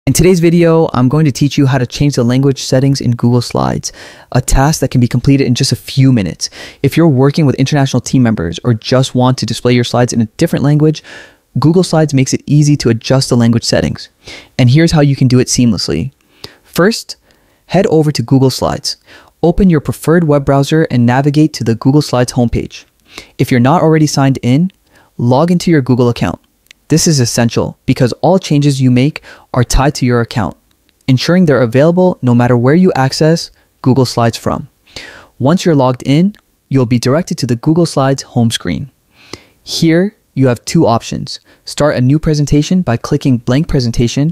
In today's video, I'm going to teach you how to change the language settings in Google Slides, a task that can be completed in just a few minutes. If you're working with international team members or just want to display your slides in a different language, Google Slides makes it easy to adjust the language settings. And here's how you can do it seamlessly. First, head over to Google Slides. Open your preferred web browser and navigate to the Google Slides homepage. If you're not already signed in, log into your Google account. This is essential because all changes you make are tied to your account, ensuring they're available no matter where you access Google Slides from. Once you're logged in, you'll be directed to the Google Slides home screen. Here, you have two options. Start a new presentation by clicking Blank Presentation,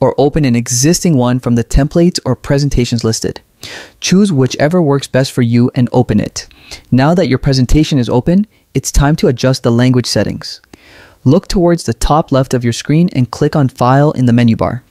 or open an existing one from the templates or presentations listed. Choose whichever works best for you and open it. Now that your presentation is open, it's time to adjust the language settings. Look towards the top left of your screen and click on File in the menu bar.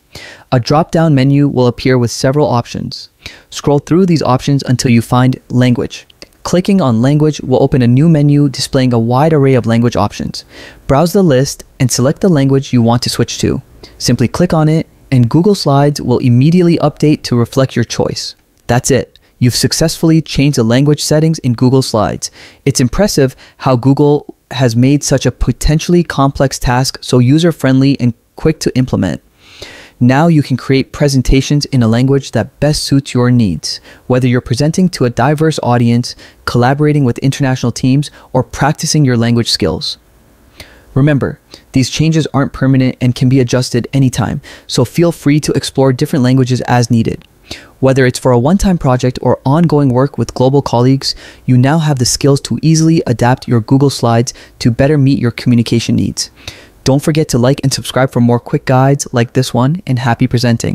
A drop-down menu will appear with several options. Scroll through these options until you find Language. Clicking on Language will open a new menu displaying a wide array of language options. Browse the list and select the language you want to switch to. Simply click on it and Google Slides will immediately update to reflect your choice. That's it. You've successfully changed the language settings in Google Slides. It's impressive how Google has made such a potentially complex task so user-friendly and quick to implement. Now you can create presentations in a language that best suits your needs, whether you're presenting to a diverse audience, collaborating with international teams, or practicing your language skills. Remember, these changes aren't permanent and can be adjusted anytime, so feel free to explore different languages as needed. Whether it's for a one-time project or ongoing work with global colleagues, you now have the skills to easily adapt your Google Slides to better meet your communication needs. Don't forget to like and subscribe for more quick guides like this one, and happy presenting.